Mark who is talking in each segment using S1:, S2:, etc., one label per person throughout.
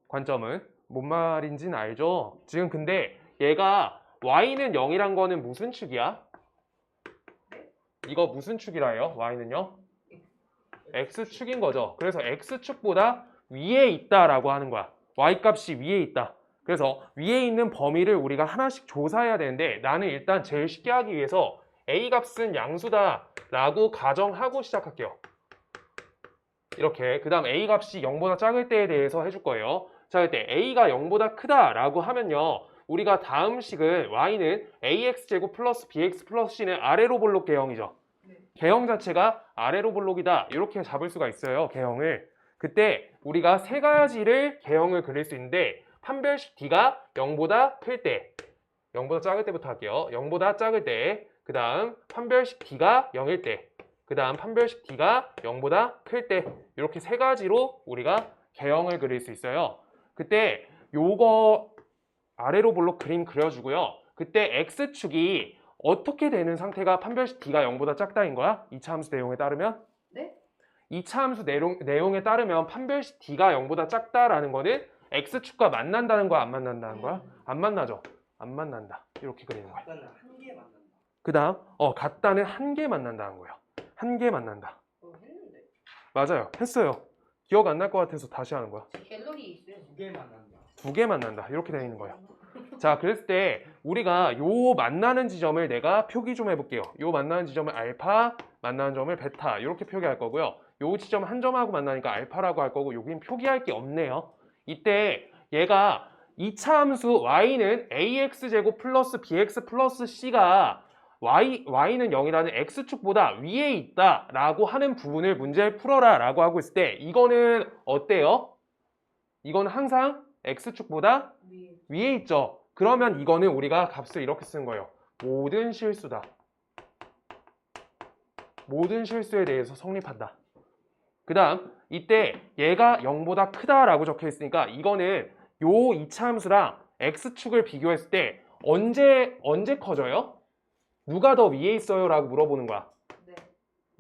S1: 관점은. 뭔 말인지는 알죠? 지금 근데 얘가 y는 0이란 거는 무슨 축이야? 이거 무슨 축이라 해요? y는요? x축인 거죠. 그래서 x축보다 위에 있다라고 하는 거야. y값이 위에 있다. 그래서 위에 있는 범위를 우리가 하나씩 조사해야 되는데 나는 일단 제일 쉽게 하기 위해서 a 값은 양수다 라고 가정하고 시작할게요. 이렇게. 그 다음 a 값이 0보다 작을 때에 대해서 해줄 거예요. 자, 그때 a가 0보다 크다 라고 하면요, 우리가 다음 식은 y는 ax제곱 플러스 bx 플러스 c는 아래로 볼록 개형이죠. 개형 자체가 아래로 볼록이다 이렇게 잡을 수가 있어요. 개형을. 그때 우리가 세 가지를 개형을 그릴 수 있는데 판별식 d가 0보다 클 때, 0보다 작을 때부터 할게요. 0보다 작을 때, 그 다음 판별식 d가 0일 때, 그 다음 판별식 d가 0보다 클 때, 이렇게 세 가지로 우리가 개형을 그릴 수 있어요. 그때 요거 아래로 볼록 그림 그려주고요. 그때 x축이 어떻게 되는 상태가 판별식 d가 0보다 작다인 거야? 2차 함수 내용에 따르면?
S2: 네?
S1: 2차 함수 내용에 따르면 판별식 d가 0보다 작다라는 거는 x축과 만난다는 거야? 안 만난다는 거야? 안 만나죠? 안 만난다. 이렇게 그리는 거야.
S3: 같다는 한 개 만난다.
S1: 그 다음 같다는 한 개 만난다는 거야. 한 개 만난다.
S2: 했는데.
S1: 맞아요. 했어요. 기억 안 날 것 같아서 다시 하는 거야.
S2: 갤러리 있어요.
S3: 두 개 만난다.
S1: 두 개 만난다. 이렇게 되어 있는 거예요. 자, 그랬을 때 우리가 요 만나는 지점을 내가 표기 좀 해볼게요. 요 만나는 지점을 알파, 만나는 점을 베타 이렇게 표기할 거고요. 요 지점 한 점하고 만나니까 알파라고 할 거고 여긴 표기할 게 없네요. 이때 얘가 2차 함수 y는 ax제곱 플러스 bx 플러스 c가 y는 0이라는 x축보다 위에 있다 라고 하는 부분을 문제를 풀어라 라고 하고 있을 때 이거는 어때요? 이건 항상 x축보다 위에 있죠. 그러면 이거는 우리가 값을 이렇게 쓰는 거예요. 모든 실수다. 모든 실수에 대해서 성립한다. 그 다음 이때 얘가 0보다 크다라고 적혀 있으니까 이거는 요 2차 함수랑 x축을 비교했을 때 언제 커져요? 누가 더 위에 있어요? 라고 물어보는 거야.
S2: 네.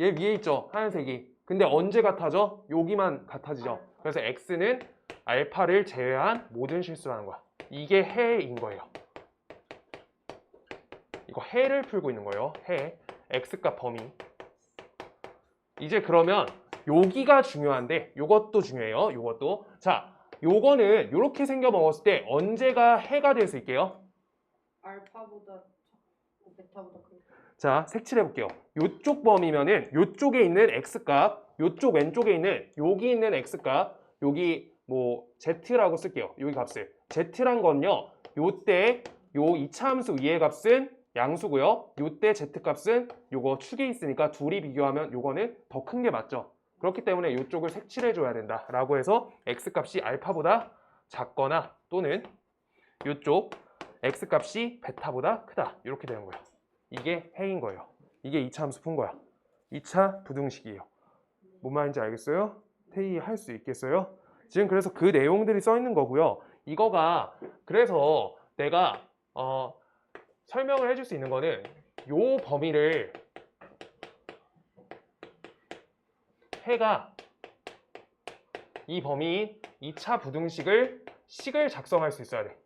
S1: 얘 위에 있죠. 하얀색이. 근데 언제 같아져? 여기만 같아지죠. 그래서 x는 알파를 제외한 모든 실수라는 거야. 이게 해인 거예요. 이거 해를 풀고 있는 거예요. 해. x값 범위. 이제 그러면 여기가 중요한데 요것도 중요해요. 요것도. 자, 요거는 요렇게 생겨 먹었을 때 언제가 해가 될 수 있게요?
S2: 알파보다 작고 베타보다 크고.
S1: 자, 색칠해 볼게요. 요쪽 범위면은 요쪽에 있는 x값, 요쪽 왼쪽에 있는 여기 있는 x값, 여기 뭐 z라고 쓸게요. 여기 값을. z란 건요. 요때 요 2차 함수 위의 값은 양수고요. 요때 z값은 요거 축에 있으니까 둘이 비교하면 요거는 더 큰 게 맞죠. 그렇기 때문에 요쪽을 색칠해 줘야 된다라고 해서 x값이 알파보다 작거나 또는 요쪽 x값이 베타보다 크다. 이렇게 되는 거예요. 이게 해인 거예요. 이게 2차 함수 푼 거야. 2차 부등식이에요. 뭔 말인지 알겠어요? 태희 할 수 있겠어요? 지금 그래서 그 내용들이 써 있는 거고요. 이거가 그래서 내가 설명을 해줄 수 있는 거는 요 범위를 해가 이 범위인 2차 부등식을 식을 작성할 수 있어야 돼.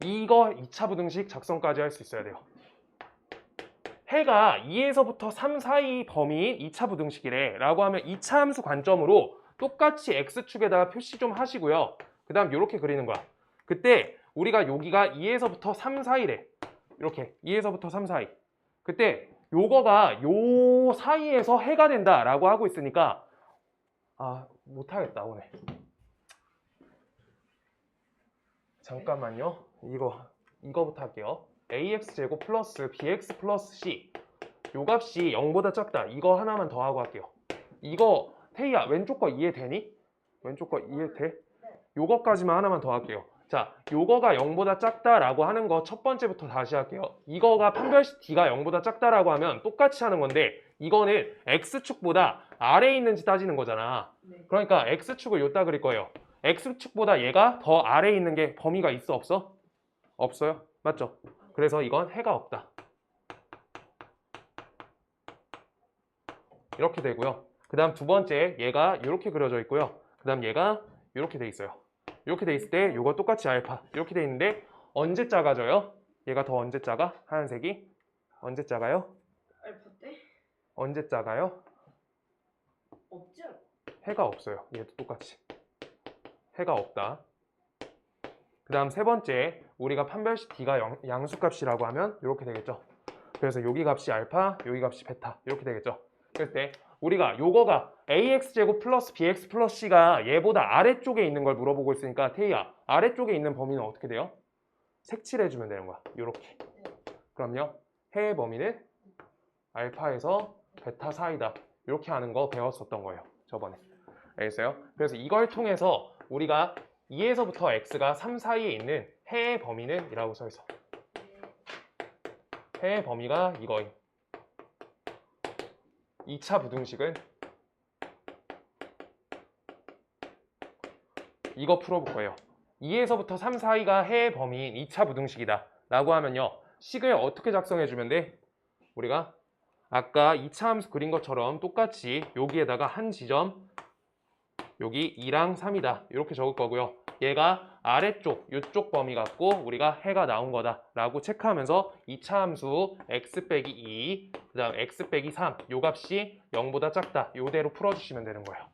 S1: 이거 2차 부등식 작성까지 할 수 있어야 돼요. 해가 2에서부터 3 사이 범위인 2차 부등식이래 라고 하면 2차 함수 관점으로 똑같이 x축에다가 표시 좀 하시고요. 그 다음 이렇게 그리는 거야. 그때 우리가 여기가 2에서부터 3 사이래. 이렇게 2에서부터 3 사이. 그때 요거가 요 사이에서 해가 된다 라고 하고 있으니까 못하겠다 오늘. 잠깐만요. 이거부터 할게요. ax제곱 플러스 bx 플러스 c 요 값이 0보다 작다. 이거 하나만 더 하고 할게요. 이거 태희야 왼쪽 거 이해되니? 왼쪽 거 이해돼? 요거까지만 하나만 더 할게요. 자, 요거가 0보다 작다라고 하는 거 첫 번째부터 다시 할게요. 이거가 판별식 d가 0보다 작다라고 하면 똑같이 하는 건데 이거는 x축보다 아래에 있는지 따지는 거잖아.
S2: 네.
S1: 그러니까 x축을 요따 그릴 거예요. x축보다 얘가 더 아래에 있는 게 범위가 있어 없어? 없어요. 맞죠? 그래서 이건 해가 없다. 이렇게 되고요. 그 다음 두 번째 얘가 이렇게 그려져 있고요. 그 다음 얘가 이렇게 돼 있어요. 이렇게 돼 있을 때 이거 똑같이 알파 이렇게 돼 있는데 언제 작아져요? 얘가 더 언제 작아? 하얀색이 언제 작아요?
S2: 알파 때?
S1: 언제 작아요?
S2: 없지?
S1: 해가 없어요. 얘도 똑같이 해가 없다. 그 다음 세 번째 우리가 판별식 D가 양수값이라고 하면 이렇게 되겠죠. 그래서 여기 값이 알파, 여기 값이 베타 이렇게 되겠죠. 그럴 때 우리가 요거가 AX제곱 플러스 BX 플러스 C가 얘보다 아래쪽에 있는 걸 물어보고 있으니까 태희야 아래쪽에 있는 범위는 어떻게 돼요? 색칠해주면 되는 거야. 요렇게. 그럼요. 해의 범위는 알파에서 베타 사이다. 이렇게 하는 거 배웠었던 거예요. 저번에. 알겠어요? 그래서 이걸 통해서 우리가 2에서부터 x가 3 사이에 있는 해의 범위는 이라고 써있어. 해의 범위가 이거임. 2차 부등식은 이거 풀어볼 거예요. 2에서부터 3 사이가 해의 범위인 2차 부등식이다 라고 하면요. 식을 어떻게 작성해주면 돼? 우리가 아까 2차 함수 그린 것처럼 똑같이 여기에다가 한 지점 여기 2랑 3이다 이렇게 적을 거고요. 얘가 아래쪽 이쪽 범위 같고 우리가 해가 나온 거다 라고 체크하면서 2차 함수 x 빼기 2 그 다음 x 빼기 3 요 값이 0보다 작다 요대로 풀어주시면 되는 거예요.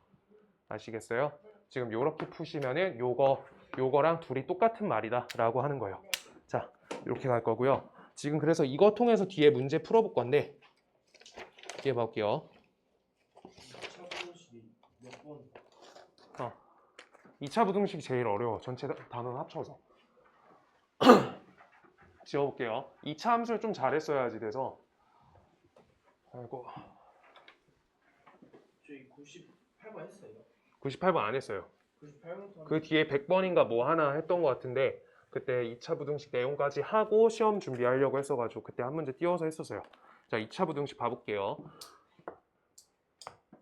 S1: 아시겠어요? 지금 요렇게 푸시면은 요거랑 둘이 똑같은 말이다 라고 하는 거예요. 자 이렇게 갈 거고요. 지금 그래서 이거 통해서 뒤에 문제 풀어볼 건데 뒤에 볼게요. 2차 부등식이 제일 어려워. 전체 단원 합쳐서. 지워볼게요. 2차 함수를 좀 잘했어야지 돼서. 아이고.
S3: 저희 98번 했어요.
S1: 98번 안 했어요.
S3: 98번
S1: 그 뒤에 100번인가 뭐 하나 했던 것 같은데 그때 2차 부등식 내용까지 하고 시험 준비하려고 했어가지고 그때 한 문제 띄워서 했었어요. 자, 2차 부등식 봐볼게요.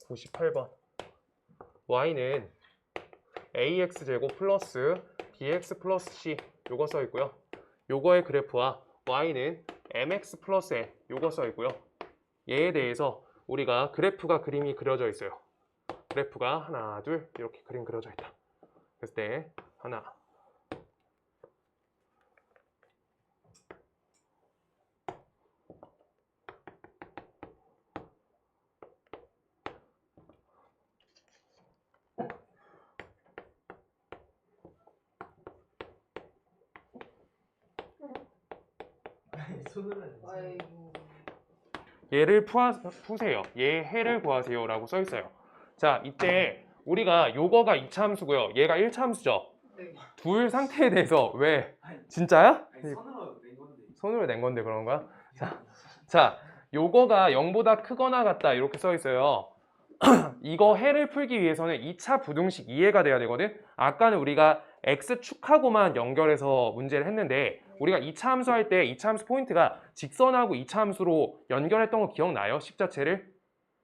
S1: 98번. y는 ax제곱 플러스 bx 플러스 c 요거 써있고요. 요거의 그래프와 y는 mx 플러스 n 요거 써있고요. 얘에 대해서 우리가 그래프가 그림이 그려져 있어요. 그래프가 하나, 둘 이렇게 그림 그려져 있다. 그랬을 때 하나
S3: 손으로 해야지.
S2: 아이고.
S1: 얘를 푸세요. 얘 해를 구하세요 라고 써있어요. 자, 이때 우리가 요거가 2차 함수고요. 얘가 1차 함수죠.
S2: 네.
S1: 둘 상태에 대해서 왜? 진짜야?
S3: 아니, 손으로 낸 건데.
S1: 손으로 낸 건데 그런 거야? 자, 요거가 0보다 크거나 같다 이렇게 써 있어요. 이거 해를 풀기 위해서는 2차 부등식 이해가 돼야 되거든. 아까는 우리가 x축하고만 연결해서 문제를 했는데 우리가 2차 함수 할 때 2차 함수 포인트가 직선하고 2차 함수로 연결했던 거 기억나요? 식 자체를?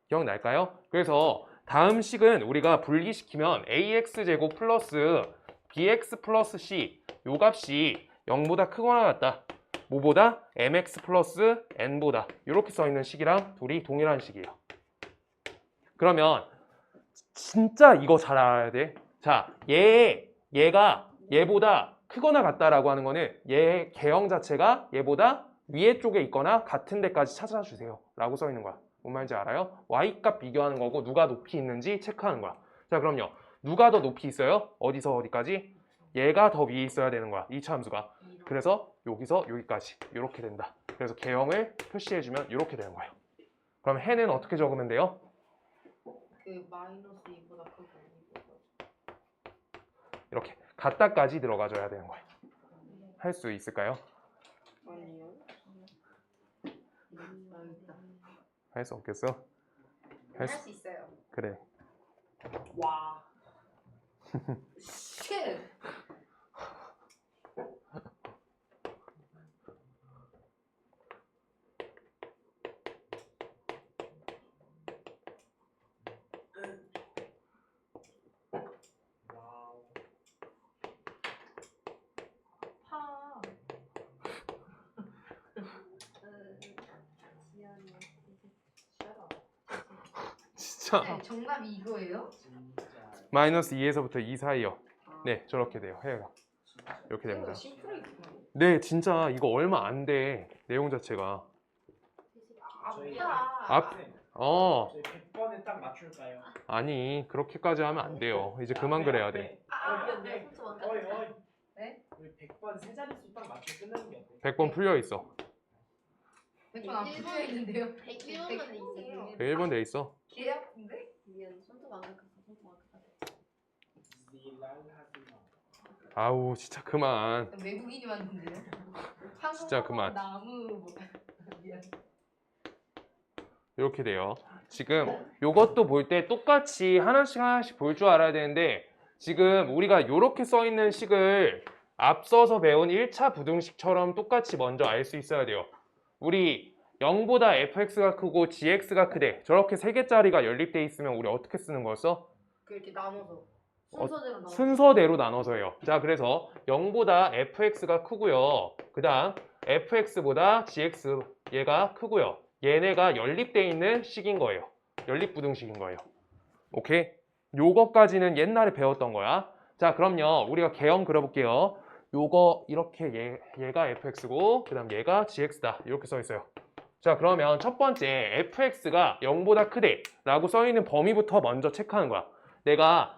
S1: 기억날까요? 그래서 다음 식은 우리가 분리시키면 ax제곱 플러스 bx 플러스 c 요 값이 0보다 크거나 같다. 뭐보다? mx 플러스 n보다 이렇게 써있는 식이랑 둘이 동일한 식이에요. 그러면 진짜 이거 잘 알아야 돼. 자, 얘가 얘보다 크거나 같다라고 하는 거는 얘 개형 자체가 얘보다 위에 쪽에 있거나 같은 데까지 찾아주세요 라고 써 있는 거야. 뭔 말인지 알아요? y값 비교하는 거고 누가 높이 있는지 체크하는 거야. 자, 그럼요. 누가 더 높이 있어요? 어디서 어디까지? 얘가 더 위에 있어야 되는 거야. 2차 함수가. 그래서 여기서 여기까지 이렇게 된다. 그래서 개형을 표시해주면 이렇게 되는 거예요. 그럼 해는 어떻게 적으면 돼요?
S2: 그 마이너스 2보다 크고
S1: 이렇게 같다까지 들어가줘야 되는 거예요. 할 수 있을까요?
S2: 아니요. 있다.
S1: 할 수 없겠어?
S2: 할 수 있어요.
S1: 그래.
S2: 와. 쉣.
S3: 와우.
S2: 파. 지연이. 싫어.
S1: 진짜 자,
S2: 네, 정답이 이거예요?
S3: 진짜.
S1: 마이너스 2에서부터 2 사이요.
S2: 아,
S1: 네, 저렇게 돼요. 해가. 이렇게 됩니다.
S2: 생각보다 심플하겠구나.
S1: 네, 진짜 이거 얼마 안 돼. 내용 자체가.
S3: 저희
S2: 아프다.
S3: 쌤,
S1: 어,
S3: 저희 100번에 딱 맞출까요?
S1: 아니, 그렇게까지 하면 안 돼요. 이제 그만 그래야 돼.
S3: 미안해. 어이 어이.
S2: 네?
S3: 우리 100번 세 자릿수 딱 맞추고 끝내는 게 어때?
S1: 100번 풀려 있어.
S2: 100번 안 풀려 있는데요?
S4: 100번 있어요.
S1: 101번 돼 있어.
S2: 개 아픈데?
S4: 미안, 손톱 안 깎았어. 손톱 안 깎았어.
S3: 지랄하지마.
S1: 아우, 진짜 그만.
S2: 외국인이 왔는데요?
S1: 진짜 그만.
S2: 나무 뭐. 미안.
S1: 이렇게 돼요. 지금 요것도 볼 때 똑같이 하나씩 하나씩 볼 줄 알아야 되는데 지금 우리가 이렇게 써 있는 식을 앞서서 배운 1차 부등식처럼 똑같이 먼저 알 수 있어야 돼요. 우리 0보다 fx가 크고 gx가 크대. 저렇게 세 개짜리가 연립돼 있으면 우리 어떻게 쓰는 거였어?
S2: 그렇게 나눠서.
S4: 순서대로 나와.
S1: 순서대로 나눠서 해요. 자, 그래서 0보다 fx가 크고요. 그 다음 fx보다 gx 얘가 크고요. 얘네가 연립돼 있는 식인 거예요. 연립부등식인 거예요. 오케이? 요거까지는 옛날에 배웠던 거야. 자, 그럼요. 우리가 개형 그려볼게요. 요거 이렇게 얘가 fx고 그 다음 얘가 gx다. 이렇게 써 있어요. 자, 그러면 첫 번째 fx가 0보다 크대 라고 써 있는 범위부터 먼저 체크하는 거야. 내가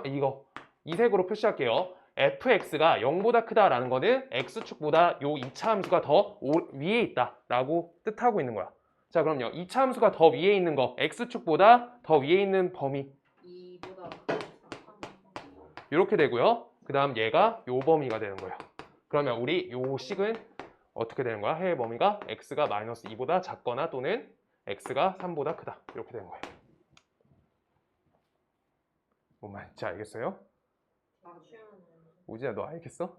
S1: 이거 이 색으로 표시할게요. fx가 0보다 크다라는 거는 x축보다 요 2차 함수가 더 위에 있다 라고 뜻하고 있는 거야. 자, 그럼요. 2차 함수가 더 위에 있는 거 x축보다 더 위에 있는 범위
S2: 2보다.
S1: 이렇게 되고요. 그 다음 얘가 요 범위가 되는 거예요. 그러면 우리 요 식은 어떻게 되는 거야? 해의 범위가 x가 마이너스 2보다 작거나 또는 x가 3보다 크다. 이렇게 되는 거예요. 뭔 말인지 알겠어요? 우진아, 너 알겠어?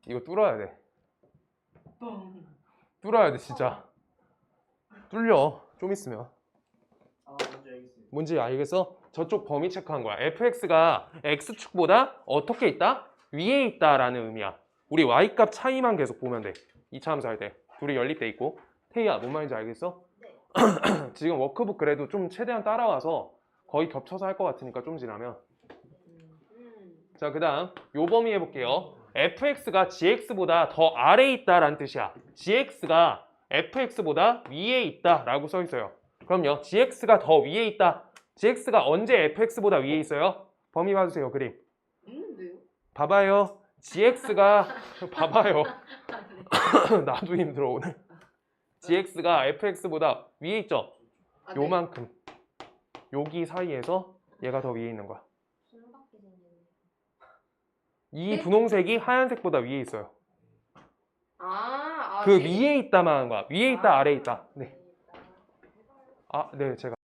S1: 이거 뚫어야 돼. 뚫어야 돼, 진짜. 뚫려. 좀 있으면.
S3: 아 먼저 알겠습니다.
S1: 뭔지 알겠어? 저쪽 범위 체크한 거야. fx가 x축보다 어떻게 있다? 위에 있다라는 의미야. 우리 y값 차이만 계속 보면 돼. 2차 함수 할 때. 둘이 연립돼 있고. 태희야, 뭔 말인지 알겠어?
S4: 네.
S1: 지금 워크북 그래도 좀 최대한 따라와서 거의 겹쳐서 할 것 같으니까 좀 지나면. 자, 그 다음 요 범위 해볼게요. fx가 gx보다 더 아래에 있다라는 뜻이야. gx가 fx보다 위에 있다라고 써 있어요. 그럼요. gx가 더 위에 있다. gx가 언제 fx보다 위에 있어요? 범위 봐주세요. 그림.
S2: 있는데요?
S1: 봐봐요. gx가 봐봐요. 나도 힘들어 오늘. gx가 fx보다 위에 있죠.
S2: 아, 네.
S1: 요만큼. 여기 사이에서 얘가 더 위에 있는 거야.
S4: 순밖에 생겼네.
S1: 이 분홍색이 하얀색보다 위에 있어요.
S2: 아,
S1: 그
S2: 네.
S1: 위에 있다만 하는 거야. 위에 있다,
S2: 아.
S1: 아래에 있다. 네. 아, 네, 제가.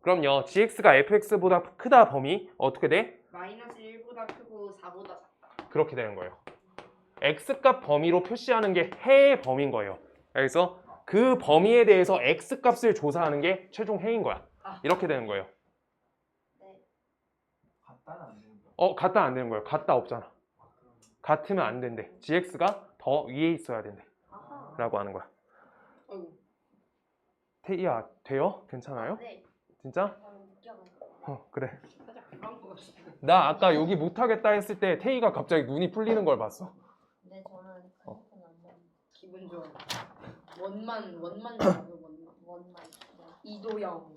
S1: 그럼요. gx가 fx보다 크다 범위 어떻게 돼?
S2: 마이너스 1보다 크고 4보다 작다.
S1: 그렇게 되는 거예요. x값 범위로 표시하는 게 해의 범위인 거예요. 그래서 그 범위에 대해서 x값을 조사하는 게 최종 해인 거야.
S2: 아.
S1: 이렇게 되는 거예요.
S3: 같다는 안 되는 거야.
S1: 같다 안 되는 거예요. 같다 없잖아. 같으면 안 된대. gx가 더 위에 있어야 된대.
S4: 아하.
S1: 라고 하는 거야.
S2: 아이고.
S1: 태희야, 돼요? 괜찮아요?
S4: 네.
S1: 진짜?
S4: 웃겨가지고.
S1: 그래.
S2: 살짝 불안 것 같아.
S1: 나 아까 여기 못하겠다 했을 때 태희가 갑자기 눈이 풀리는 걸 봤어.
S4: 근데 저는 핸드폰 안 먹는
S2: 기분 좋아. 원만 좋아요,
S4: 원만.
S2: 이도영.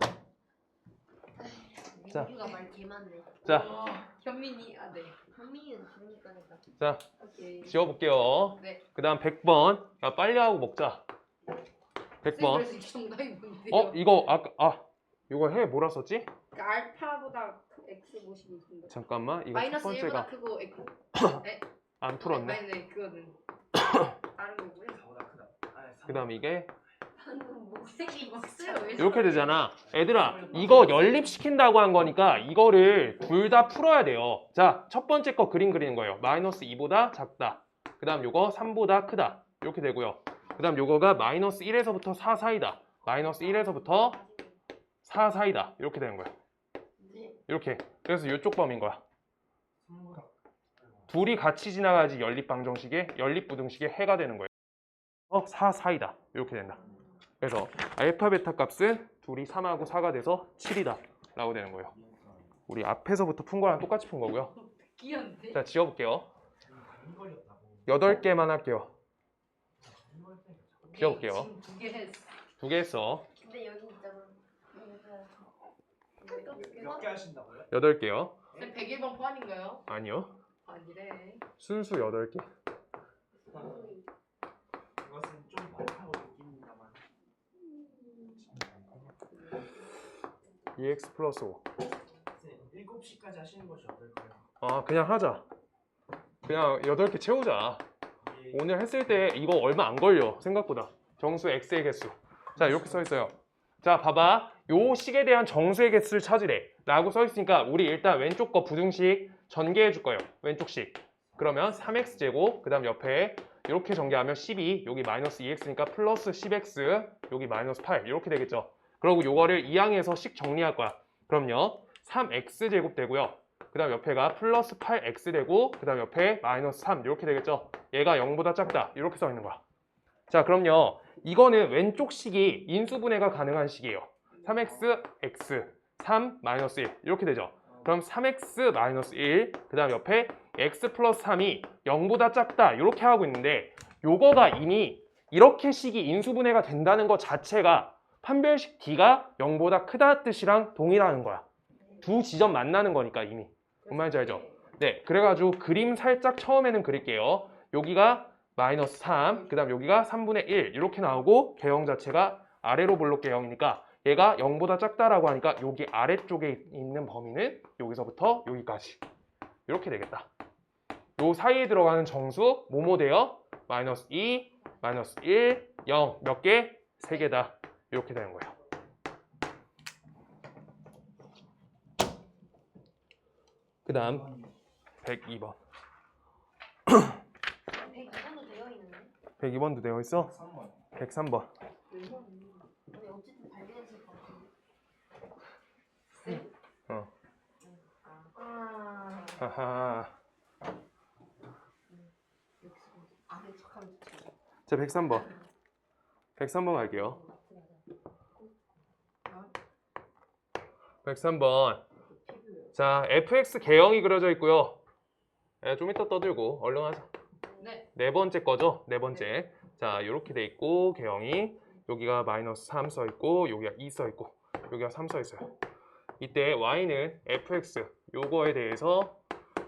S1: 자.
S4: 민규가 말 개많네.
S1: 자,
S2: 현민이, 아, 네.
S4: 현민이는 그러니까 내가.
S1: 자,
S2: 오케이.
S1: 지워볼게요.
S2: 네.
S1: 그 다음 100번. 야, 빨리 하고 먹자.
S2: 쌤,
S1: 100번.
S2: 그래서 이 정답이 뭔데요?
S1: 이거 아까, 이거 해 뭐라 썼지?
S2: 그러니까 알파보다 x 모시고 있습니다.
S1: 잠깐만, 이거 첫
S2: 마이너스 1보다
S1: 번째가
S2: 크고 x. 네?
S1: 안 풀었네.
S2: 아니, 네, 그거는 다른 거고요.
S3: 4보다 크다.
S1: 그 다음 이게
S4: 방금 목색이 목소리 왜
S1: 이렇게 되잖아. 얘들아, 이거 연립시킨다고 한 거니까 이거를 둘 다 풀어야 돼요. 자, 첫 번째 거 그림 그리는 거예요. 마이너스 2보다 작다. 그 다음 요거 3보다 크다. 이렇게 되고요. 그 다음 요거가 마이너스 1에서부터 4 사이다. 마이너스 1에서부터 4 사이다. 이렇게 되는 거야. 이렇게. 그래서 이쪽 범위인 거야. 둘이 같이 지나가야지 연립방정식의 연립부등식의 해가 되는 거예요. 4 사이다. 이렇게 된다. 그래서 알파 베타 값은 둘이 3하고 4가 돼서 7이다 라고 되는 거예요. 우리 앞에서부터 푼 거랑 똑같이 푼 거고요.
S2: 귀여운데?
S1: 자, 지워볼게요.
S3: 한 거였다고.
S1: 8개만 할게요. 지워볼게요.
S2: 지금 2개 했어.
S1: 2개 했어.
S4: 근데 여기 있잖아.
S3: 몇 개 하신다고요?
S1: 8개요.
S2: 쌤 101번 포함인가요?
S1: 아니요.
S2: 아니래.
S1: 순수 8개.
S3: 그것은 좀 많다고 느낍니다만.
S1: 2x 플러스 5.
S3: 쌤 7시까지 하시는 것이 어떨까요?
S1: 아, 그냥 하자. 그냥 8개 채우자.
S3: 예.
S1: 오늘 했을 때 이거 얼마 안 걸려. 생각보다. 정수 x의 개수. 자, 이렇게 써 있어요. 자, 봐봐. 요 식에 대한 정수의 개수를 찾으래. 라고 써 있으니까 우리 일단 왼쪽 거 부등식 전개해 줄 거예요. 왼쪽 식. 그러면 3x제곱, 그 다음 옆에 이렇게 전개하면 12, 여기 마이너스 2x니까 플러스 10x, 여기 마이너스 8 이렇게 되겠죠. 그리고 요거를 이항에서 식 정리할 거야. 그럼요. 3x제곱 되고요. 그 다음 옆에가 플러스 8x 되고 그 다음 옆에 마이너스 3 이렇게 되겠죠. 얘가 0보다 작다 이렇게 써 있는 거야. 자, 그럼요. 이거는 왼쪽 식이 인수분해가 가능한 식이에요. 3x, x, 3, 마이너스 1 이렇게 되죠. 그럼 3x 마이너스 1, 그 다음 옆에 x 플러스 3이 0보다 작다 이렇게 하고 있는데 요거가 이미 이렇게 식이 인수분해가 된다는 것 자체가 판별식 D가 0보다 크다 뜻이랑 동일하는 거야. 두 지점 만나는 거니까 이미. 뭔 말인지 알죠? 네, 그래가지고 그림 살짝 처음에는 그릴게요. 여기가 마이너스 3, 그 다음 여기가 3분의 1 이렇게 나오고 개형 자체가 아래로 볼록 개형이니까 얘가 0보다 작다라고 하니까 여기 아래쪽에 있는 범위는 여기서부터 여기까지 이렇게 되겠다. 요 사이에 들어가는 정수 뭐뭐 돼요? 마이너스 2, 마이너스 1, 0 몇 개? 3개다 이렇게 되는 거예요. 그 다음 102번
S4: 102번도 되어 있는데.
S1: 102번도 되어 있어?
S3: 3번.
S1: 103번
S4: 근데 어쨌든 발견했을 것 같은데.
S1: 어.
S4: 아.
S1: 하하.
S4: 아는 척하면 좋지.
S1: 자, 103번 103번 갈게요. 103번 자, fx 개형이 그려져 있고요. 좀 이따 떠들고 얼른 하자.
S2: 네.
S1: 네 번째 거죠? 네 번째. 자, 이렇게 돼 있고 개형이 여기가 마이너스 3 써 있고 여기가 2 써 있고 여기가 3 써 있어요. 이때 y는 fx 요거에 대해서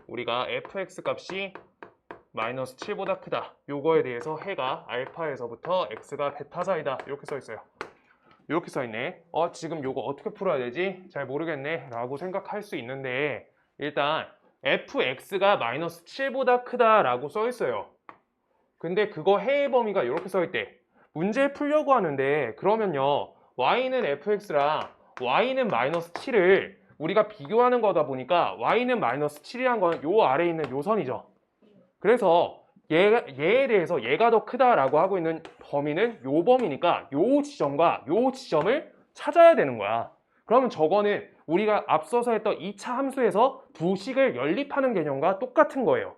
S1: 우리가 fx 값이 마이너스 7보다 크다. 요거에 대해서 해가 알파에서부터 x가 베타 사이다. 이렇게 써 있어요. 이렇게 써 있네. 지금 요거 어떻게 풀어야 되지? 잘 모르겠네 라고 생각할 수 있는데 일단 fx가 마이너스 7보다 크다 라고 써 있어요. 근데 그거 해의 범위가 이렇게 써 있대. 문제 풀려고 하는데 그러면요 y는 fx랑 y는 마이너스 7을 우리가 비교하는 거다 보니까 y는 마이너스 7이란 건 요 아래에 있는 요 선이죠. 그래서 얘에 대해서 얘가 더 크다라고 하고 있는 범위는 요 범위니까 요 지점과 요 지점을 찾아야 되는 거야. 그러면 저거는 우리가 앞서서 했던 2차 함수에서 두 식을 연립하는 개념과 똑같은 거예요.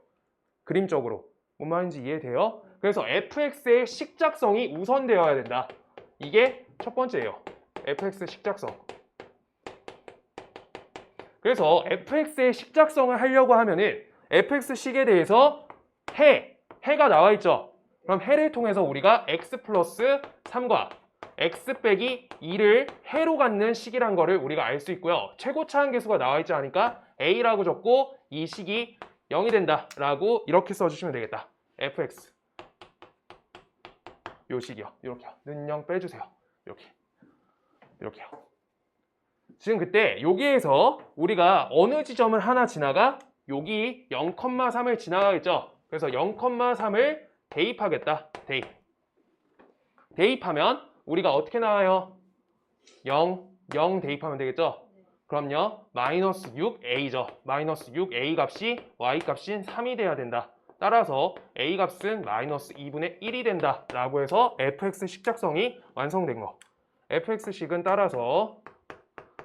S1: 그림적으로. 뭔 말인지 이해돼요? 그래서 fx의 식작성이 우선되어야 된다. 이게 첫 번째예요. fx의 식작성. 그래서 fx의 식작성을 하려고 하면은 fx식에 대해서 해가 나와 있죠. 그럼 해를 통해서 우리가 x 플러스 3과 x 빼기 2를 해로 갖는 식이란 거를 우리가 알 수 있고요. 최고차 한계수가 나와 있지 않으니까 a라고 적고 이 식이 0이 된다 라고 이렇게 써주시면 되겠다. fx 요 식이요. 이렇게요. 는 0 빼주세요. 이렇게요. 지금 그때 여기에서 우리가 어느 지점을 하나 지나가? 여기 0,3을 지나가겠죠. 그래서 0,3을 대입하겠다. 대입하면 우리가 어떻게 나와요? 0 대입하면 되겠죠. 그럼요. 마이너스 6a죠. 마이너스 6a 값이 y 값인 3이 돼야 된다. 따라서 a 값은 마이너스 2분의 1이 된다 라고 해서 fx 식작성이 완성된 거. fx식은 따라서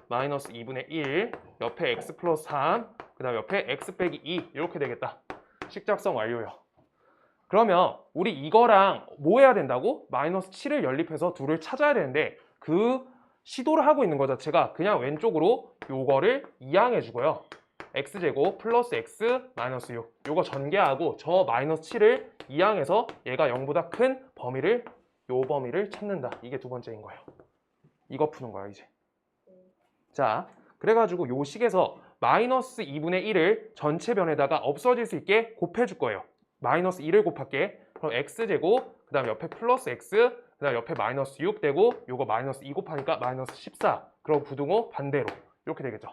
S1: 마이너스 2분의 1 옆에 x 플러스 3 그 다음 옆에 x 빼기 2 이렇게 되겠다. 식작성 완료요. 그러면 우리 이거랑 뭐 해야 된다고? 마이너스 7을 연립해서 둘을 찾아야 되는데 그 시도를 하고 있는 것 자체가 그냥 왼쪽으로 요거를 이항해 주고요. x제곱 플러스 x 마이너스 6 요거 전개하고 저 마이너스 7을 이항해서 얘가 0보다 큰 범위를 요 범위를 찾는다. 이게 두 번째인 거예요. 이거 푸는 거야 이제. 자, 그래가지고 요 식에서 마이너스 2분의 1을 전체 변에다가 없어질 수 있게 곱해줄 거예요. 마이너스 2를 곱할게. 그럼 x제곱, 그 다음 옆에 플러스 x, 그 다음 옆에 마이너스 6 되고 요거 마이너스 2 곱하니까 마이너스 14. 그럼 부등호 반대로 이렇게 되겠죠.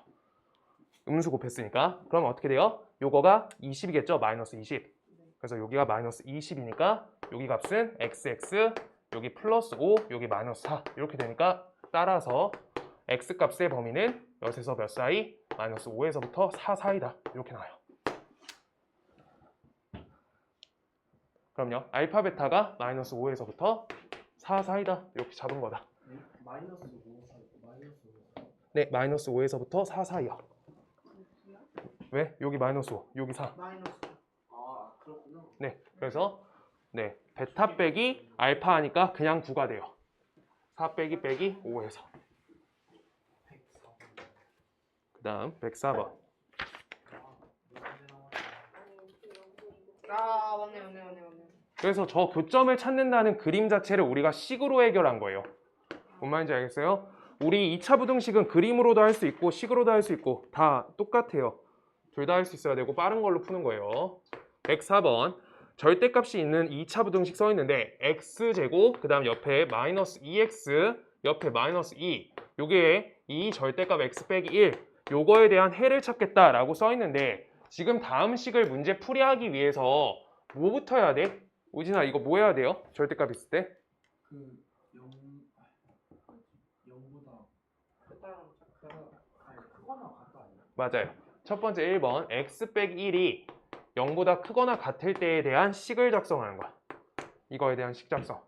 S1: 음수 곱했으니까. 그럼 어떻게 돼요? 요거가 20이겠죠? 마이너스 20. 그래서 여기가 마이너스 20이니까 여기 값은 xx, 여기 플러스 5, 여기 마이너스 4 이렇게 되니까 따라서 x 값의 범위는 몇에서 몇 사이? 마이너스 5에서부터 4 사이다. 이렇게 나와요. 그럼요. 알파 베타가 마이너스 5에서부터 4 사이다. 이렇게 잡은 거다.
S3: 마이너스 5, 마이너스 5.
S1: 네, 마이너스 5에서부터 4 사이요. 왜? 여기 마이너스 5, 여기 4.
S3: 마이너스. 아, 그렇구나.
S1: 네, 그래서 네 베타 빼기 알파 하니까 그냥 9가 돼요. 4 빼기 5에서. 그 다음 104번.
S2: 아 맞네.
S1: 그래서 저 교점을 찾는다는 그림 자체를 우리가 식으로 해결한 거예요. 뭔 말인지 알겠어요? 우리 2차 부등식은 그림으로도 할 수 있고 식으로도 할 수 있고 다 똑같아요. 둘 다 할 수 있어야 되고 빠른 걸로 푸는 거예요. 104번. 절대값이 있는 2차 부등식 써 있는데 x제곱 그 다음 옆에 마이너스 2x 옆에 마이너스 2 요게 이 절대값 x 빼기 1 요거에 대한 해를 찾겠다라고 써 있는데 지금 다음 식을 문제 풀이하기 위해서 뭐부터 해야 돼? 우진아 이거 뭐 해야 돼요? 절대값 있을 때?
S3: 그 0보다 크거나 같다 아니야?
S1: 맞아요. 첫 번째 1번 x 빼기 1이 0보다 크거나 같을 때에 대한 식을 작성하는 거야. 이거에 대한 식 작성.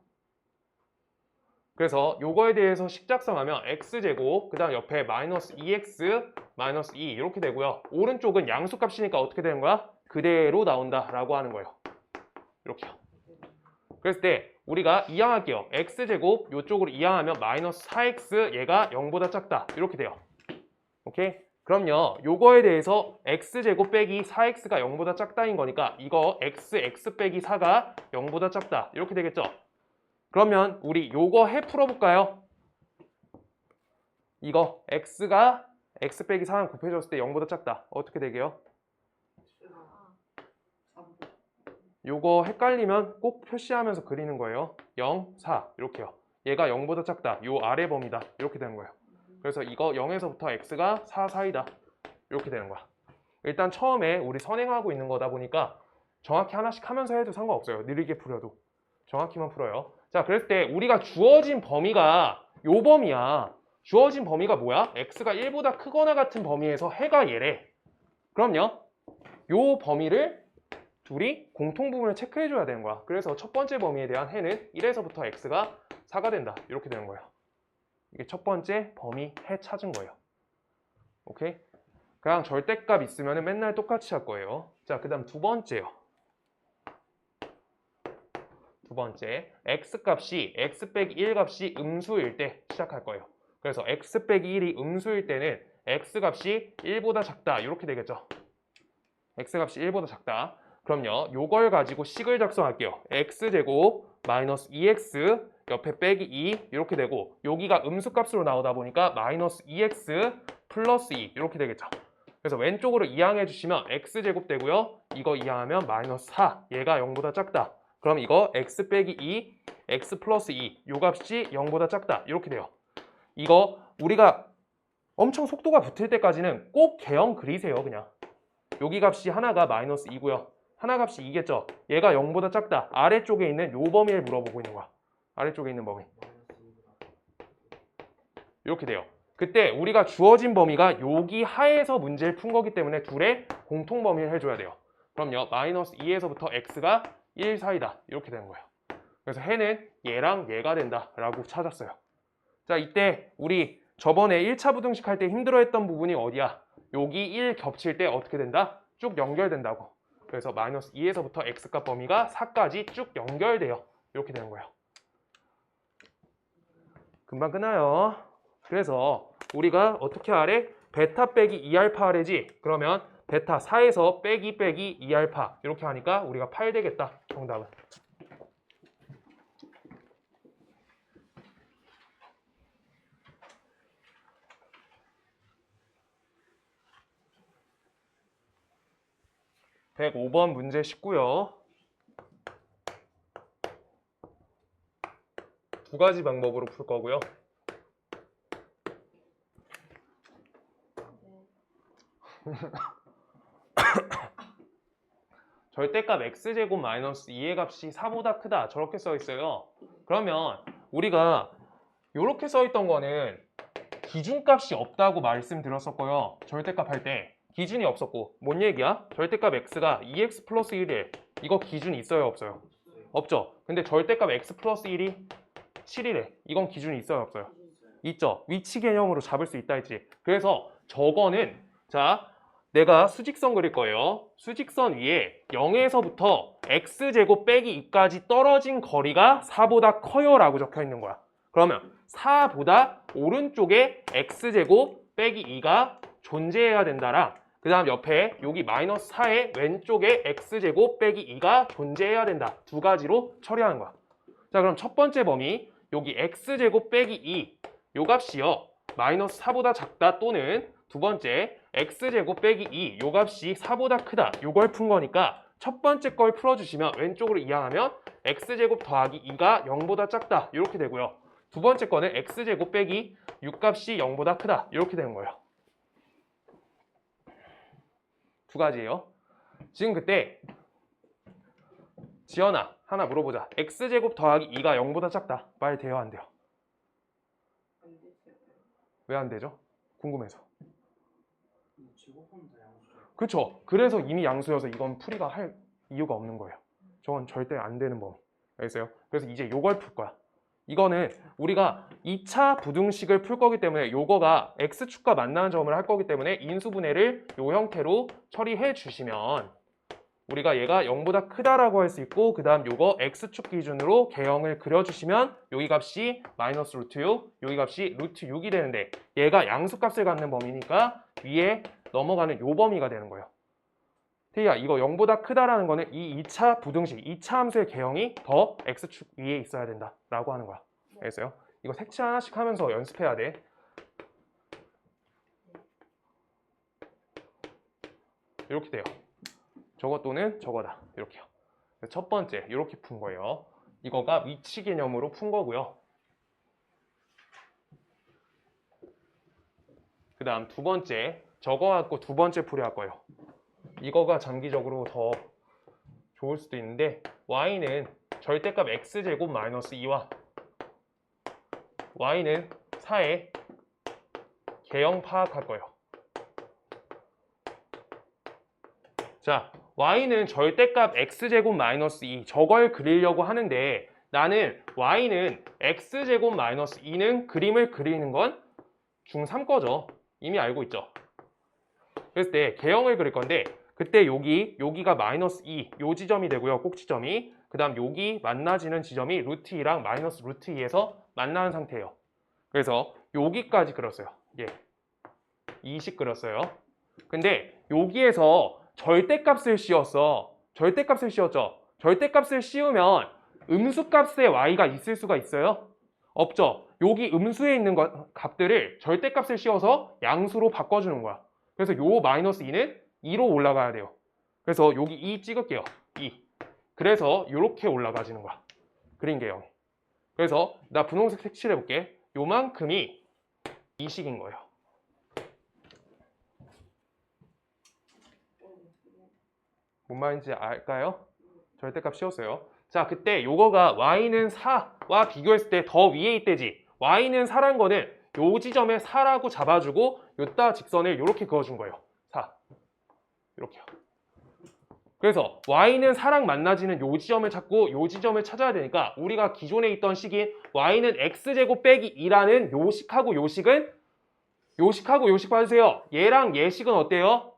S1: 그래서 요거에 대해서 식 작성하면 x제곱 그 다음 옆에 마이너스 2x 마이너스 2 이렇게 되고요. 오른쪽은 양수값이니까 어떻게 되는 거야? 그대로 나온다 라고 하는 거예요. 이렇게요. 그랬을 때 우리가 이항할게요. x제곱 요쪽으로 이항하면 마이너스 4x 얘가 0보다 작다 이렇게 돼요. 오케이? 그럼요. 요거에 대해서 x제곱 빼기 4x가 0보다 작다인 거니까 이거 x 빼기 4가 0보다 작다 이렇게 되겠죠. 그러면 우리 요거 해 풀어볼까요? 이거 x가 x 빼기 4랑 곱해줬을 때 0보다 작다. 어떻게 되게요? 요거 헷갈리면 꼭 표시하면서 그리는 거예요. 0, 4 이렇게요. 얘가 0보다 작다. 요 아래 범위다. 이렇게 되는 거예요. 그래서 이거 0에서부터 x가 4 사이다. 이렇게 되는 거야. 일단 처음에 우리 선행하고 있는 거다 보니까 정확히 하나씩 하면서 해도 상관없어요. 느리게 풀어도. 정확히만 풀어요. 자, 그랬을 때 우리가 주어진 범위가 요 범위야. 주어진 범위가 뭐야? x가 1보다 크거나 같은 범위에서 해가 얘래. 그럼요. 요 범위를 둘이 공통부분을 체크해줘야 되는 거야. 그래서 첫 번째 범위에 대한 해는 1에서부터 x가 4가 된다. 이렇게 되는 거예요. 이게 첫 번째 범위 해 찾은 거예요. 오케이? 그냥 절대값 있으면 맨날 똑같이 할 거예요. 자, 그 다음 두 번째요. 두 번째, x 값이 x 빼기 1 값이 음수일 때 시작할 거예요. 그래서 x 빼기 1이 음수일 때는 x 값이 1보다 작다. 이렇게 되겠죠. x 값이 1보다 작다. 그럼요. 요걸 가지고 식을 작성할게요. x제곱 마이너스 2x 옆에 빼기 2 이렇게 되고 여기가 음수값으로 나오다 보니까 마이너스 2x 플러스 2 이렇게 되겠죠. 그래서 왼쪽으로 이항해 주시면 x제곱 되고요. 이거 이항하면 마이너스 4 얘가 0보다 작다. 그럼 이거 x 빼기 2 x 플러스 2 요 값이 0보다 작다. 이렇게 돼요. 이거 우리가 엄청 속도가 붙을 때까지는 꼭 개형 그리세요. 그냥 여기 값이 하나가 마이너스 2고요. 하나 값이 2겠죠. 얘가 0보다 작다. 아래쪽에 있는 요 범위를 물어보고 있는 거야. 아래쪽에 있는 범위. 이렇게 돼요. 그때 우리가 주어진 범위가 여기 하에서 문제를 푼 거기 때문에 둘의 공통 범위를 해줘야 돼요. 그럼요. 마이너스 2에서부터 x가 1 사이다. 이렇게 되는 거예요. 그래서 해는 얘랑 얘가 된다라고 찾았어요. 자, 이때 우리 저번에 1차 부등식 할 때 힘들어했던 부분이 어디야? 여기 1 겹칠 때 어떻게 된다? 쭉 연결된다고. 그래서 마이너스 2에서부터 x값 범위가 4까지 쭉 연결돼요. 이렇게 되는 거예요. 금방 끝나요. 그래서 우리가 어떻게 하래? 베타 빼기 2알파 하래지? 그러면 베타 4에서 빼기 2알파 이렇게 하니까 우리가 8 되겠다. 정답은. (105번) 문제 19요. 두 가지 방법으로 풀 거고요. 절대값 x제곱 마이너스 2의 값이 4보다 크다. 저렇게 써 있어요. 그러면 우리가 이렇게 써 있던 거는 기준값이 없다고 말씀드렸었고요. 절대값 할 때 기준이 없었고 뭔 얘기야? 절대값 x가 2x 플러스 1이래. 이거 기준이 있어요 없어요? 없죠. 근데 절대값 x 플러스 1이 7이래. 이건 기준이 있어요 없어요? 있죠. 위치 개념으로 잡을 수 있다 했지. 그래서 저거는 자 내가 수직선 그릴 거예요. 수직선 위에 0에서부터 x제곱 빼기 2까지 떨어진 거리가 4보다 커요 라고 적혀 있는 거야. 그러면 4보다 오른쪽에 x제곱 빼기 2가 존재해야 된다랑 그 다음 옆에 여기 마이너스 4의 왼쪽에 x제곱 빼기 2가 존재해야 된다. 두 가지로 처리하는 거야. 자 그럼 첫 번째 범위 여기 x제곱 빼기 2 요 값이요. 마이너스 4보다 작다 또는 두 번째 x제곱 빼기 2 요 값이 4보다 크다. 요걸 푼 거니까 첫 번째 걸 풀어주시면 왼쪽으로 이항하면 x제곱 더하기 2가 0보다 작다. 이렇게 되고요. 두 번째 거는 x제곱 빼기 6 값이 0보다 크다. 이렇게 되는 거예요. 두 가지예요. 지금 그때 지연아 하나 물어보자. x제곱 더하기 2가 0보다 작다. 말 돼요 안 돼요? 왜 안 되죠? 궁금해서.
S3: 제곱하면 다 양수죠.
S1: 그렇죠. 그래서 이미 양수여서 이건 풀이가 할 이유가 없는 거예요. 저건 절대 안 되는 범위. 알겠어요? 그래서 이제 요걸 풀 거야. 이거는 우리가 2차 부등식을 풀 거기 때문에 요거가 x축과 만나는 점을 할 거기 때문에 인수분해를 요 형태로 처리해 주시면 우리가 얘가 0보다 크다라고 할 수 있고 그 다음 요거 x축 기준으로 개형을 그려주시면 여기 값이 마이너스 루트 6, 여기 값이 루트 6이 되는데 얘가 양수값을 갖는 범위니까 위에 넘어가는 요 범위가 되는 거예요. 태희야 이거 0보다 크다라는 거는 이 2차 부등식, 2차 함수의 개형이 더 x축 위에 있어야 된다 라고 하는 거야. 알겠어요? 이거 색칠 하나씩 하면서 연습해야 돼. 이렇게 돼요. 저거 또는 저거다. 이렇게요. 첫 번째 이렇게 푼 거예요. 이거가 위치 개념으로 푼 거고요. 그 다음 두 번째 저거 갖고 두 번째 풀이 할 거예요. 이거가 장기적으로 더 좋을 수도 있는데 y는 절대값 x제곱 마이너스 2와 y는 4의 개형 파악할 거예요. 자, y는 절대값 x제곱 마이너스 2 저걸 그리려고 하는데 나는 y는 x제곱 마이너스 2는 그림을 그리는 건 중3 거죠. 이미 알고 있죠. 그랬을 때 개형을 그릴 건데 그때 여기가 마이너스 2 요 지점이 되고요. 꼭지점이. 그 다음 여기 만나지는 지점이 루트 2랑 마이너스 루트 2에서 만나는 상태예요. 그래서 여기까지 그렸어요. 예, 20 그렸어요. 근데 여기에서 절대값을 씌웠어. 절대값을 씌웠죠. 절대값을 씌우면 음수값의 y가 있을 수가 있어요? 없죠. 여기 음수에 있는 값들을 절대값을 씌워서 양수로 바꿔주는 거야. 그래서 요 마이너스 2는 2로 올라가야 돼요. 그래서 여기 2 찍을게요. 2. 그래서 이렇게 올라가지는 거야. 그린 개형. 그래서 나 분홍색 색칠해볼게. 요만큼이 이 식인 거예요. 뭔 말인지 알까요? 절대값 씌웠어요. 자, 그때 요거가 y는 4와 비교했을 때 더 위에 있대지. y는 4란 거는 요 지점에 4라고 잡아주고 요따 직선을 이렇게 그어준 거예요. 4. 이렇게요. 그래서 y는 4랑 만나지는 요 지점을 찾고 요 지점을 찾아야 되니까 우리가 기존에 있던 식인 y는 x제곱 빼기 2라는 요식하고 요식은 요식하고 요식 봐주세요. 얘랑 얘식은 어때요?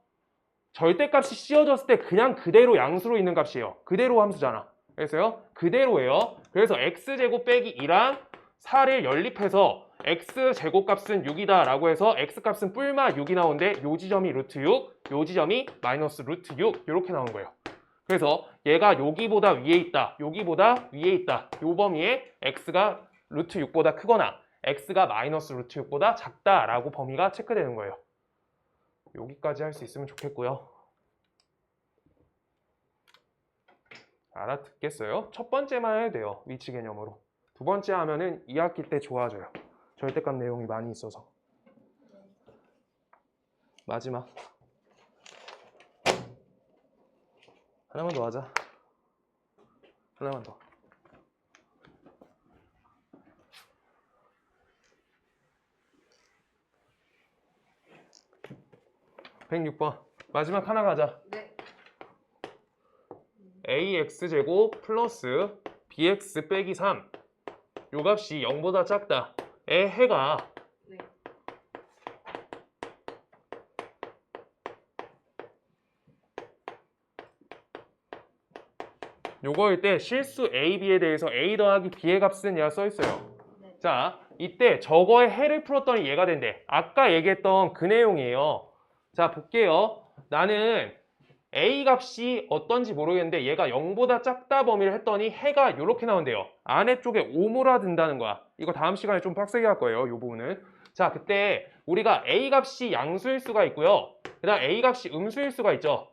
S1: 절대값이 씌워졌을 때 그냥 그대로 양수로 있는 값이에요. 그대로 함수잖아. 그래서요. 그대로예요. 그래서 x제곱 빼기 2랑 4를 연립해서 x제곱값은 6이다 라고 해서 x값은 뿔마 6이 나오는데 요 지점이 루트 6, 요 지점이 마이너스 루트 6 이렇게 나온 거예요. 그래서 얘가 여기보다 위에 있다, 여기보다 위에 있다. 요 범위에 x가 루트 6보다 크거나 x가 마이너스 루트 6보다 작다라고 범위가 체크되는 거예요. 여기까지 할 수 있으면 좋겠고요. 알아듣겠어요? 첫 번째만 해도 돼요. 위치 개념으로. 두 번째 하면은 2학기 때 좋아져요. 절대값 내용이 많이 있어서. 마지막. 하나만 더 하자. 하나만 더. 106번. 마지막 하나 가자.
S2: 네.
S1: ax제곱 플러스 bx 빼기 3. 요 값이 0보다 작다. 의 해가
S2: 네.
S1: 요거일 때 실수 a, b에 대해서 a 더하기 b의 값은 얘가 써있어요.
S4: 네.
S1: 자, 이때 저거의 해를 풀었더니 얘가 된대. 아까 얘기했던 그 내용이에요. 자, 볼게요. 나는 a 값이 어떤지 모르겠는데 얘가 0보다 작다 범위를 했더니 해가 이렇게 나온대요. 안에 쪽에 오므라든다는 거야. 이거 다음 시간에 좀 빡세게 할 거예요. 이 부분은. 자, 그때 우리가 a 값이 양수일 수가 있고요. 그 다음 a 값이 음수일 수가 있죠.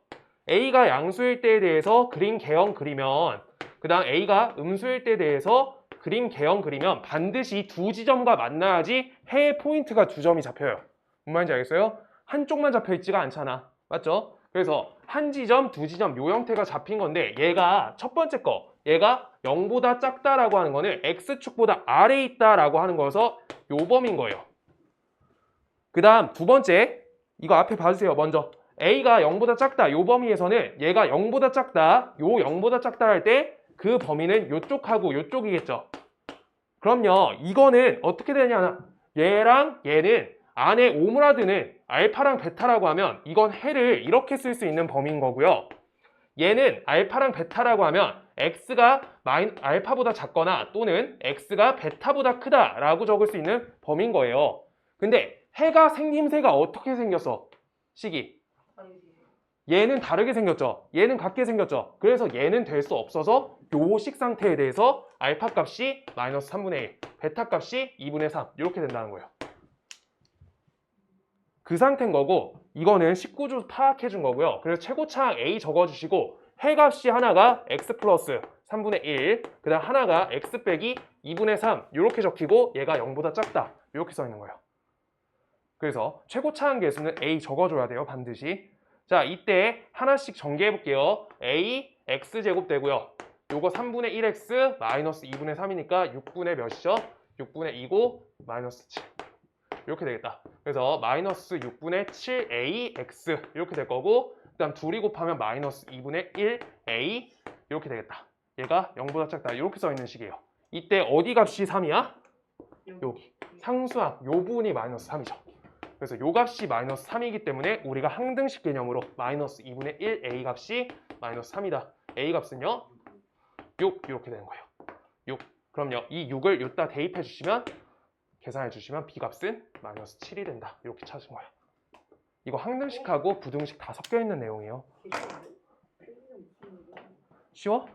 S1: a가 양수일 때에 대해서 그림 개형 그리면, 그 다음 a가 음수일 때에 대해서 그림 개형 그리면 반드시 두 지점과 만나야지 해의 포인트가 두 점이 잡혀요. 무슨 말인지 알겠어요? 한쪽만 잡혀 있지가 않잖아. 맞죠? 그래서 한 지점, 두 지점 요 형태가 잡힌 건데 얘가 첫 번째 거, 얘가 0보다 작다라고 하는 거는 x축보다 아래에 있다라고 하는 거여서 요 범인 거예요. 그 다음 두 번째, 이거 앞에 봐주세요. 먼저 a가 0보다 작다 요 범위에서는 얘가 0보다 작다, 요 0보다 작다 할 때 그 범위는 요쪽하고 요쪽이겠죠. 그럼요, 이거는 어떻게 되냐, 얘랑 얘는 안에 오므라드는 알파랑 베타라고 하면 이건 해를 이렇게 쓸 수 있는 범위인 거고요. 얘는 알파랑 베타라고 하면 x가 알파보다 작거나 또는 x가 베타보다 크다라고 적을 수 있는 범위인 거예요. 근데 해가 생김새가 어떻게 생겼어? 식이. 얘는 다르게 생겼죠. 얘는 같게 생겼죠. 그래서 얘는 될 수 없어서 요 식 상태에 대해서 알파 값이 마이너스 3분의 1, 베타 값이 2분의 3 이렇게 된다는 거예요. 그 상태인 거고 이거는 식구조 파악해 준 거고요. 그래서 최고차항 A 적어주시고 해 값이 하나가 x 플러스 3분의 1, 그 다음 하나가 x 빼기 2분의 3 이렇게 적히고 얘가 0보다 작다 이렇게 써 있는 거예요. 그래서 최고차항 계수는 A 적어줘야 돼요. 반드시. 자, 이때 하나씩 전개해 볼게요. A x제곱 되고요. 요거 3분의 1x 마이너스 2분의 3이니까 6분의 몇이죠? 6분의 2고 마이너스 7 이렇게 되겠다. 그래서 마이너스 6분의 7ax 이렇게 될 거고 그 다음 둘이 곱하면 마이너스 2분의 1a 이렇게 되겠다. 얘가 0보다 작다 이렇게 써 있는 식이에요. 이때 어디 값이 3이야? 여기 상수항 요 부분이 마이너스 3이죠. 그래서 요 값이 마이너스 3이기 때문에 우리가 항등식 개념으로 마이너스 2분의 1 a 값이 마이너스 3이다. a 값은요 6 이렇게 되는 거예요. 6. 그럼요 이 6을 여기다 대입해 주시면 계산해 주시면 b 값은 마이너스 7이 된다. 이렇게 찾은 거예요. 이거 항등식하고 부등식 다 섞여 있는 내용이에요. 쉬워?